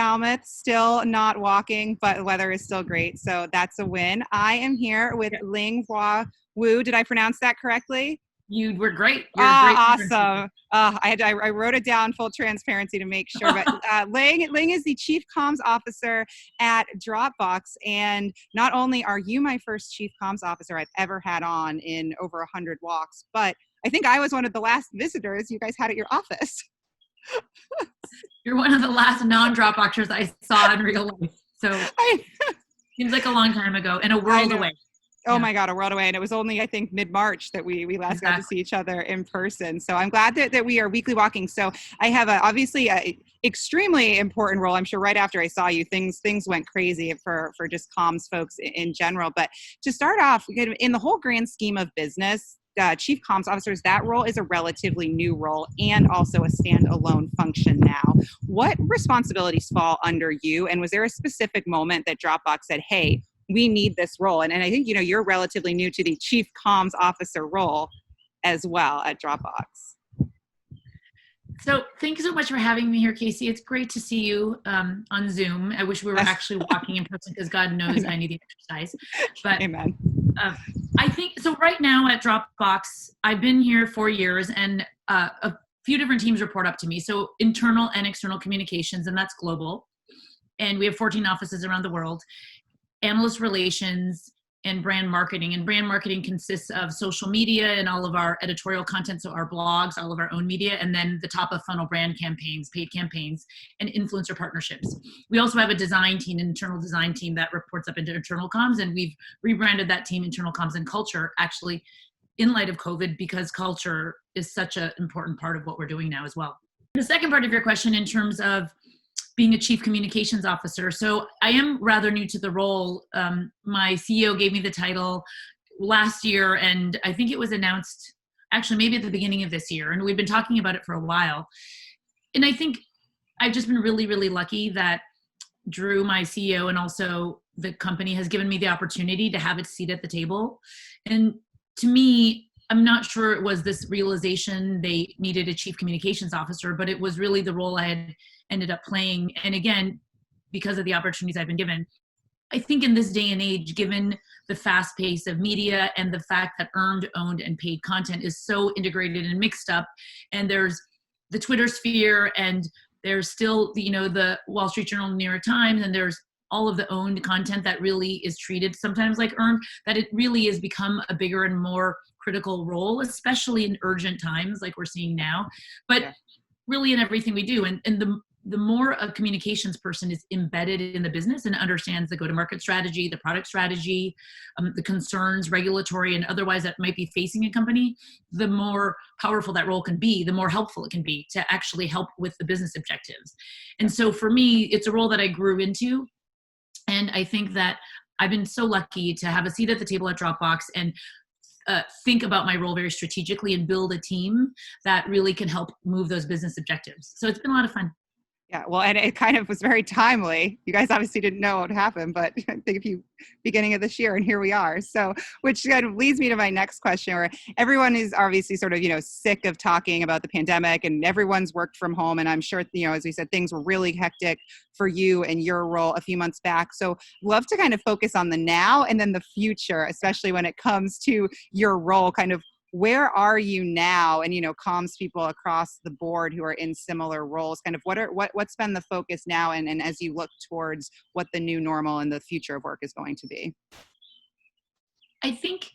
Falmouth, still not walking, but the weather is still great. So that's a win. I am here with Lin Hua. Did I pronounce that correctly? You were great. You're a great awesome. I wrote it down, full transparency to make sure. But Ling is the Chief Comms Officer at Dropbox. And not only are you my first Chief Comms Officer I've ever had on in over 100 walks, but I think I was one of the last visitors you guys had at your office. You're one of the last non-Dropboxers I saw in real life. So seems like a long time ago and a world away. Oh my God, a world away. And it was only, I think, mid-March that we last got to see each other in person. So I'm glad that we are weekly walking. So I have obviously a extremely important role. I'm sure right after I saw you, things went crazy for just comms folks in general. But to start off, in the whole grand scheme of business, Chief Comms Officers, that role is a relatively new role and also a standalone function now. What responsibilities fall under you? And was there a specific moment that Dropbox said, hey, we need this role? And I think, you're relatively new to the Chief Comms Officer role as well at Dropbox. So thank you so much for having me here, Casey. It's great to see you on Zoom. I wish we were actually walking in person because God knows I need the exercise. But Amen. I think, so right now at Dropbox, I've been here 4 years and a few different teams report up to me. So internal and external communications, and that's global. And we have 14 offices around the world. Analyst relations, and brand marketing. And brand marketing consists of social media and all of our editorial content, so our blogs, all of our own media, and then the top of funnel brand campaigns, paid campaigns, and influencer partnerships. We also have a design team, an internal design team that reports up into internal comms, and we've rebranded that team internal comms and culture, actually in light of COVID, because culture is such an important part of what we're doing now as well. The second part of your question in terms of being a chief communications officer. So I am rather new to the role. My CEO gave me the title last year, and I think it was announced actually maybe at the beginning of this year. And we've been talking about it for a while. And I think I've just been really, really lucky that Drew, my CEO, and also the company has given me the opportunity to have a seat at the table. And to me, I'm not sure it was this realization they needed a chief communications officer, but it was really the role I had ended up playing. And again, because of the opportunities I've been given, I think in this day and age, given the fast pace of media and the fact that earned, owned, and paid content is so integrated and mixed up, and there's the Twitter sphere, and there's still, the Wall Street Journal, New York Times, and there's all of the owned content that really is treated sometimes like earned, that it really has become a bigger and more critical role, especially in urgent times like we're seeing now, but really in everything we do. And the more a communications person is embedded in the business and understands the go-to-market strategy, the product strategy, the concerns, regulatory and otherwise that might be facing a company, the more powerful that role can be, the more helpful it can be to actually help with the business objectives. And so for me, it's a role that I grew into. And I think that I've been so lucky to have a seat at the table at Dropbox and think about my role very strategically and build a team that really can help move those business objectives. So it's been a lot of fun. Yeah, well, and it kind of was very timely. You guys obviously didn't know what would happen, but I think beginning of this year, and here we are. So, which kind of leads me to my next question, where everyone is obviously sort of, sick of talking about the pandemic, and everyone's worked from home. And I'm sure, as we said, things were really hectic for you and your role a few months back. So love to kind of focus on the now and then the future, especially when it comes to your role, kind of where are you now? And, comms people across the board who are in similar roles, kind of what's been the focus now? And as you look towards what the new normal and the future of work is going to be? I think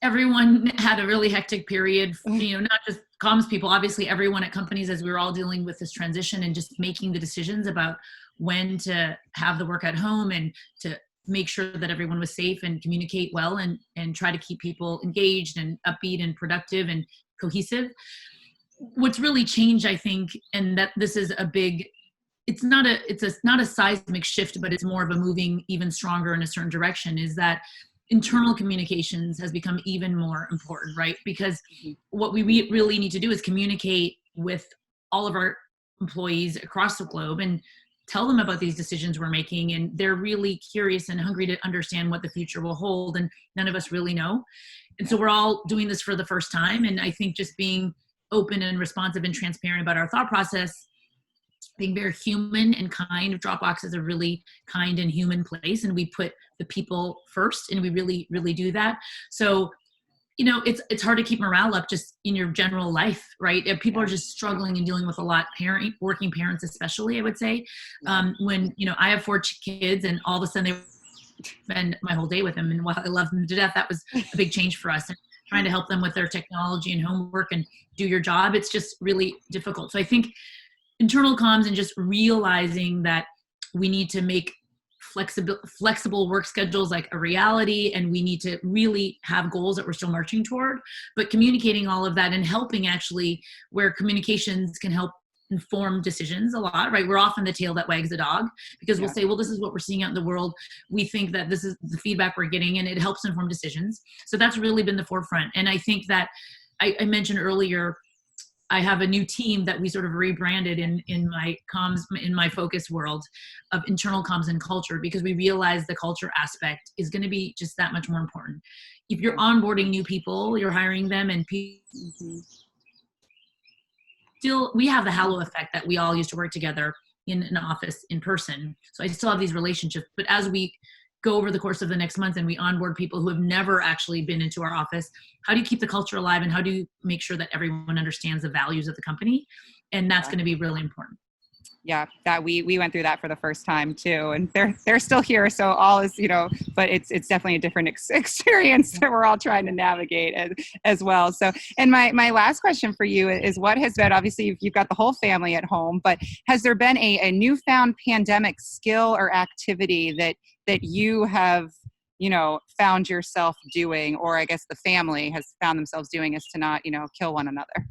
everyone had a really hectic period, not just comms people, obviously everyone at companies, as we were all dealing with this transition and just making the decisions about when to have the work at home and to make sure that everyone was safe and communicate well and try to keep people engaged and upbeat and productive and cohesive. What's really changed, I think, and that this is it's not a seismic shift, but it's more of a moving even stronger in a certain direction, is that internal communications has become even more important, right? Because what we really need to do is communicate with all of our employees across the globe and tell them about these decisions we're making. And they're really curious and hungry to understand what the future will hold. And none of us really know. And so we're all doing this for the first time. And I think just being open and responsive and transparent about our thought process being very human and kind. Dropbox is a really kind and human place, and we put the people first, and we really, really do that. So, it's hard to keep morale up just in your general life, right? If people are just struggling and dealing with a lot, working parents especially, I would say. When, I have 4 kids, and all of a sudden they spend my whole day with them, and while I love them to death, that was a big change for us. And trying to help them with their technology and homework and do your job, it's just really difficult. So I think internal comms and just realizing that we need to make flexible work schedules like a reality, and we need to really have goals that we're still marching toward, but communicating all of that and helping actually where communications can help inform decisions a lot, right? We're often the tail that wags the dog, because we'll say, well, this is what we're seeing out in the world. We think that this is the feedback we're getting, and it helps inform decisions. So that's really been the forefront. And I think that I mentioned earlier, I have a new team that we sort of rebranded in my comms, in my focus world of internal comms and culture, because we realize the culture aspect is going to be just that much more important. If you're onboarding new people, you're hiring them, and still, we have the halo effect that we all used to work together in an office in person. So I still have these relationships, but as we go over the course of the next month and we onboard people who have never actually been into our office, how do you keep the culture alive, and how do you make sure that everyone understands the values of the company? And that's going to be really important. Yeah, that we went through that for the first time too, and they're still here, so all is, but it's definitely a different experience that we're all trying to navigate as well. So, and my last question for you is, what has been, obviously you've got the whole family at home, but has there been a newfound pandemic skill or activity that you have found yourself doing, or I guess the family has found themselves doing, is to not kill one another?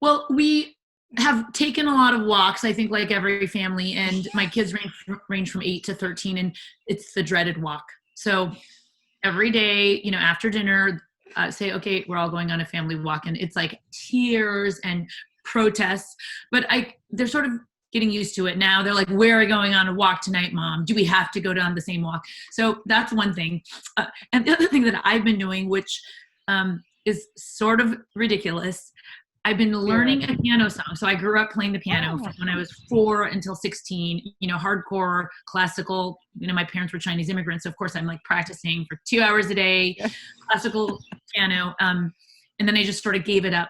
Well, we have taken a lot of walks, I think, like every family, and my kids range from 8 to 13, and it's the dreaded walk. So every day, after dinner, say, okay, we're all going on a family walk, and it's like tears and protests, but they're sort of getting used to it now. They're like, where are we going on a walk tonight, Mom? Do we have to go down the same walk? So that's one thing. And the other thing that I've been doing, which is sort of ridiculous, I've been learning a piano song. So I grew up playing the piano from when I was 4 until 16, hardcore, classical. My parents were Chinese immigrants. So of course I'm like practicing for 2 hours a day, classical piano. And then I just sort of gave it up.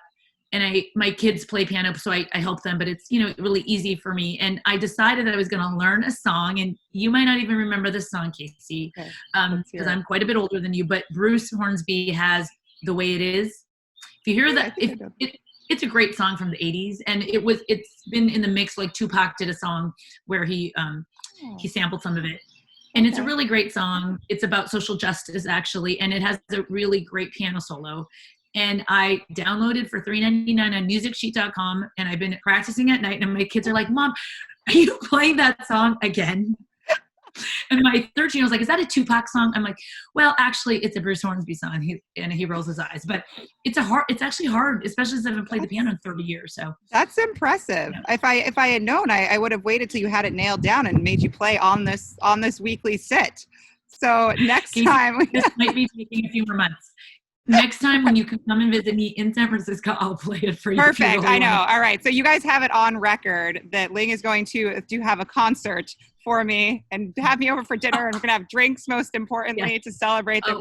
And my kids play piano, so I help them, but it's, really easy for me. And I decided that I was going to learn a song, and you might not even remember this song, Casey, because I'm quite a bit older than you, but Bruce Hornsby has The Way It Is. If you hear that, it's a great song from the 80s, and it's been in the mix. Like Tupac did a song where he sampled some of it, and it's a really great song. It's about social justice, actually, and it has a really great piano solo. And I downloaded for $3.99 on MusicSheet.com, and I've been practicing at night, and my kids are like, Mom, are you playing that song again? And my 13 was like, is that a Tupac song? I'm like, well, actually it's a Bruce Hornsby song. He rolls his eyes, but it's actually hard, especially since I haven't played the piano in 30 years. So that's impressive. Yeah. If I had known, I would have waited till you had it nailed down and made you play on this weekly sit. So next time, this might be taking a few more months. Next time when you can come and visit me in San Francisco, I'll play it for you. Perfect. I know. All right. So you guys have it on record that Ling is going to have a concert for me and have me over for dinner, and we're going to have drinks, most importantly, to celebrate that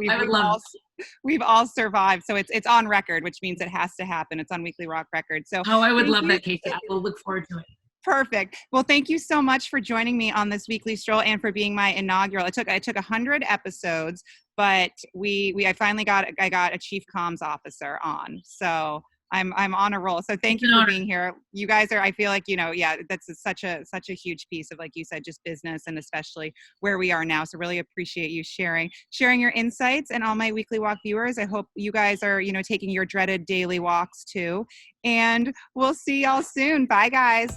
we've all survived. So it's on record, which means it has to happen. It's on Weekly Rock Record. So I would love that, Casey. I will look forward to it. Perfect. Well, thank you so much for joining me on this weekly stroll and for being my inaugural. I took 100 episodes, but I finally got a chief comms officer on. So I'm on a roll. So thank you for being here. You guys are, I feel like, that's such a huge piece of, like you said, just business, and especially where we are now. So really appreciate you sharing your insights. And all my Weekly Walk viewers, I hope you guys are, taking your dreaded daily walks too. And we'll see y'all soon. Bye, guys.